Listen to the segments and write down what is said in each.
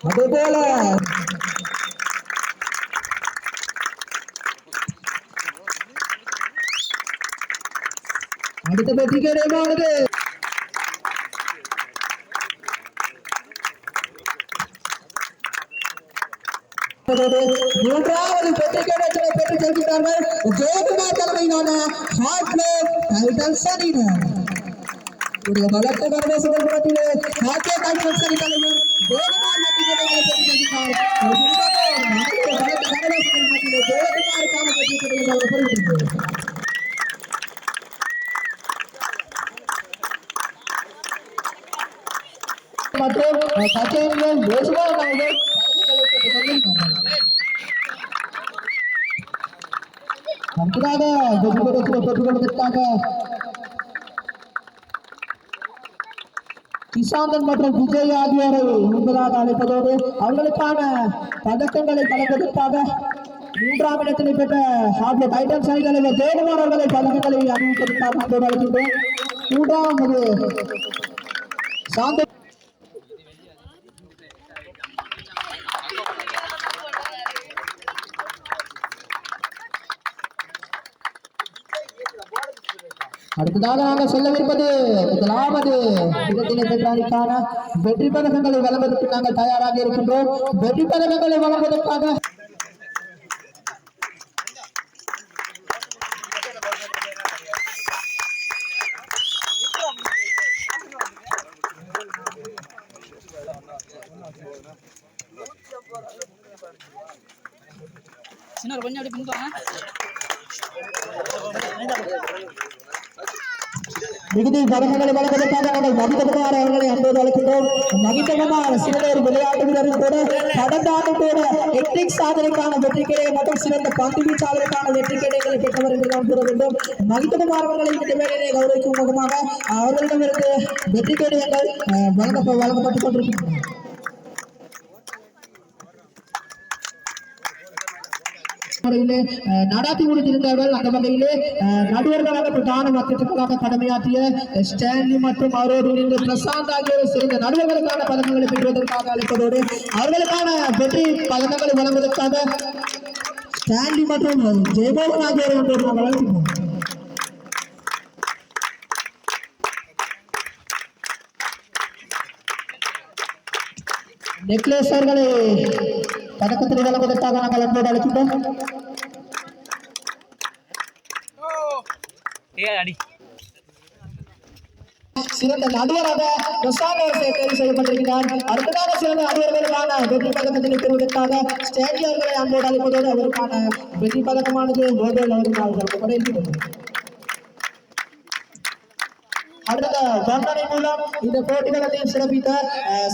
அதே போல அடுத்த வெற்றி கிடையாது. மூன்றாவது வெற்றி கிடைச்சலை பெற்று செல்கிறார்கள் ஜெயக்குமார் தலைமையிலான பலத்த கர்மசபை புறத்திலே ஹாக்கே டைட்டன்ஸ் அணி தலைவர் ஜெயக்குமார் வெற்றி கிடைகளை பெற்று செல்கிறார். பலத்த கர்மசபை புறத்திலே ஜெயக்குமாருக்கான வெற்றி கிடைகளை பெறுகிறது. மற்றும் சச்சேந்திரன் யோசுவான் அவர்கள் அடுத்ததாக வெற்றிபெறத்தில் பெற்றுக்கொள்வதற்காக கிஷாந்தன் மற்றும் விஜய் ஆகியோரை முன்பதாக அழைப்பதோடு அவர்களுக்கான பதக்கங்களை வழங்குவதற்காக மூன்றாம் இடத்தினை பெற்ற ஹார்ட்லெட் டைட்டன்ஸ் அணி தலைவர் ஜெயக்குமார் அவர்களை பதக்கங்களை அணிவிப்பதற்காக அழைக்கின்றோம். மூன்றாவது சாந்த அடுத்ததாக நாங்கள் சொல்லவிருப்பது முதலாவது இடத்தினை பெற்ற அணிக்கான வெற்றி பதக்கங்களை வழங்குவதற்கு நாங்கள் தயாராக இருக்கின்றோம். வெற்றி பதக்கங்களை வழங்குவதற்காக கொஞ்சம் அப்படி பின்வாங்க. மிகுதி பதக்கங்களை வழங்குவதற்காக நாங்கள் மகிதகுமார் அவர்களை அன்போடு அழைக்கின்றோம். மகிதகுமார் சிறந்த விளையாட்டு வீரரும் கூட கடந்த ஆண்டு கூட எக்னிக் சாதனைக்கான வெற்றி கேடை மற்றும் சிறந்த பந்து வீச்சாளருக்கான வெற்றி கேடைகளை பெற்றவர் என்று நாம் கூற வேண்டும். மகிதகுமார் அவர்களை இந்த வேலையை கௌரவிக்கும் முகமாக அவர்களிடமிருந்து வெற்றி கேடயங்கள் வழங்கப்பட்டுக் கொண்டிருக்கின்றன. நடாத்தி முடித்திருந்தார்கள். அந்த வகையிலே நடுவர்களாக பிரதான மக்களுக்காக கடமையாற்றிய ஸ்டான்லி மற்றும் அவரோடு இணைந்து பிரசாந்த் ஆகியோர் சேர்ந்த நடுவர்களுக்கான பதக்கங்களை பெறுவதற்காக அழைப்பதோடு அவர்களுக்கான வெற்றி பதக்கங்களை வழங்குவதற்காக ஸ்டான்லி மற்றும் ஜெயமோகன் ஆகியோர் ஒன்று வழங்குகிறோம். நெக்லஸ் அவர்களை பதக்கத்தை வழங்குவதற்காக நாங்கள் அன்போடு அழைக்கின்றோம். சிறந்த நடுவராக தேர்வு செய்யப்பட்டிருக்கிறார். அடுத்ததாக சிறந்த நடுவர்களுக்கான வெற்றி பதக்கத்தினை பெறுவதற்காக ஸ்டான்லி அவர்களை அன்போடு அழைப்பதோடு அவருக்கான வெற்றி பதக்கமானது நோபல் அவர்களுக்கு அடுத்த வர்ணனை மூலம் இந்த போட்டிகளத்தையும் சிறப்பித்த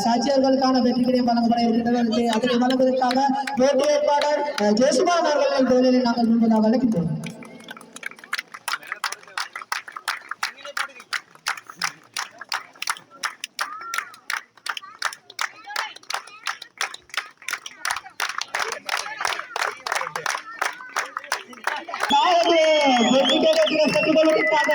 சாட்சியர்களுக்கான வெற்றிகளையும் வழங்கப்பட இருக்கின்றனர். அதனை வழங்குவதற்காக போட்டி ஏற்பாளர் ஜோசுமான் அவர்களின் தொழிலை நாங்கள் முன்பதாக அழைக்கின்றோம். பெற்றுக் கொள்வதற்காக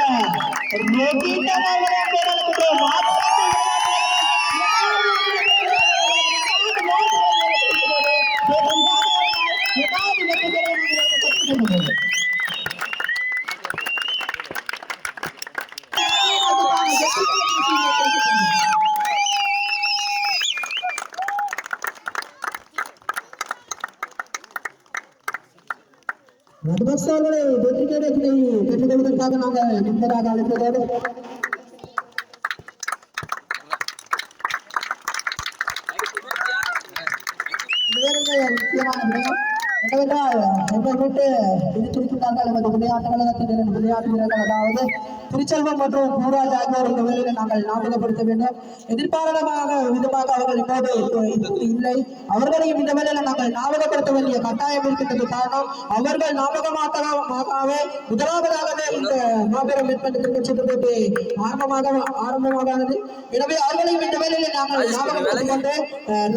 மதுபக்சர்களை வெற்றி கேடயத்தினை பெற்றுக் கொள்வதற்காக நாங்கள் முன்பதாக அழைப்பதோடு முக்கியமான விடயம் என்னவென்றால் எங்கள் வீட்டு விதித்திருக்கின்றார்கள் எமது விளையாட்டு கழகத்தின் விளையாட்டு வீரர்கள் அதாவது திருச்செல்வம் மற்றும் பூராஜ் ஆகியோர் இந்த வேலையை நாங்கள் ஞாபகப்படுத்த வேண்டும். எதிர்பாராதமாக விதமாக அவர்கள் இப்போது இல்லை. அவர்களையும் இந்த வேலையில நாங்கள் ஞாபகப்படுத்த வேண்டிய கட்டாயம் இருக்கின்றது. காரணம் அவர்கள் ஞாபகமாகவே முதலாவதாகவே இந்த மாபெரும் வெற்றி சுற்று போட்டி ஆரம்பமானது. எனவே அவர்களையும் இந்த வேலையில நாங்கள் ஞாபகப்படுத்திக் கொண்டு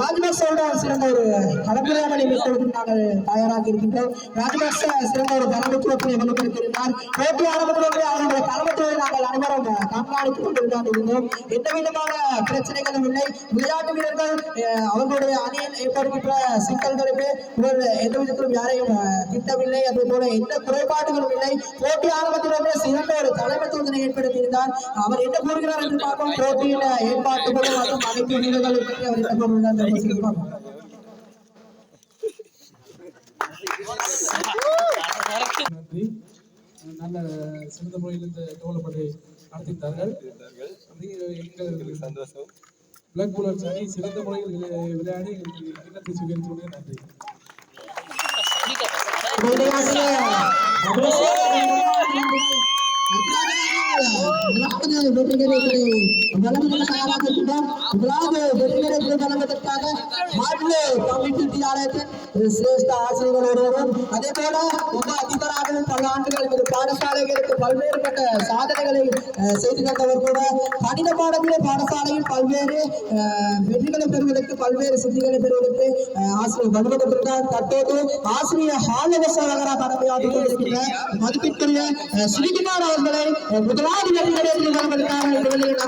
ராஜ்பாக்சோட சிறந்த ஒரு கலந்துரையாடலை மேற்கொள்வதற்கு நாங்கள் தயாராக இருக்கின்றோம். ராஜ்பாக்ச சிறந்த ஒரு தலைமைத்துவத்தினை வெளிப்படுத்தியிருந்தார். போட்டி ஆரம்பத்திலிருந்து அவருடைய தலைமை நடைபெறுவதை நாங்கள் அனைவரும் கண்காணித்துக் கொண்டுதான் இருந்தோம். எந்த விதமான பிரச்சனைகளும் இல்லை. விளையாட்டு வீரர்கள் அவர்களுடைய அணியில் ஏற்படுகின்ற சிக்கல்களுக்கு எந்த விதத்திலும் யாரையும் திட்டவில்லை. அதே போல எந்த குறைபாடுகளும் இல்லை. போட்டி ஆரம்பத்திலிருந்து சிறந்த ஒரு தலைமைத்துவத்தினை ஏற்படுத்தியிருந்தார். அவர் என்ன கூறுகிறார் என்று பார்ப்போம். போட்டியில் ஏற்பாட்டுகளும் மற்றும் அனைத்து வீரர்களும் பற்றி அவர் என்ன கூறுகிறார். நன்றி. நல்ல சிறந்த முறையில் இந்த டெவலப்மெண்ட்டை நடத்தித்தார்கள். எங்கள் சந்தோஷம். பிளாக் புல்லர்ஸ் அணி சிறந்த முறையில் விளையாடி கிண்ணத்தை சுகரித்துள்ளது. நன்றி. சிரேஷ்ட ஆசிரியர்களோடும் அதே போல அதிபராகவும் பல ஆண்டுகள் பாடசாலைகளுக்கு பல்வேறுபட்ட சாதனைகளை செய்து தந்தவர் கூட கணித பாடத்திலே பாடசாலையில் பல்வேறு வெற்றிகளை பெறுவதற்கு பல்வேறு சித்திகளை பெறுவதற்கு ஆசிரியர் வலுவப்பட்டிருந்தார். தற்போது ஆசிரியர் ஆலோசகராக கடமையாற்றி கொண்டிருக்கின்ற மதிப்பிற்குரிய ஸ்ரீகுமார் அவர்களை முதலாவது வெற்றிகளை முதலாவது வெற்றிகளை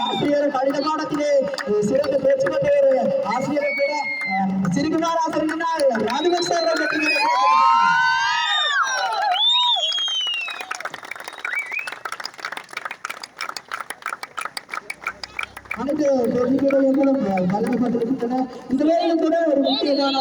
ஆசிரியர் கணித பாடத்திலே சிறந்த பேச்சு பெற்ற ஆசிரியர் கூட சிறுகுமார் ஆசிரியர் ராஜகோபால் அனைத்து போட்டிகளும் வழங்கப்பட்டிருக்கின்றன. இந்த வேளையில் கூட ஒரு முக்கியமான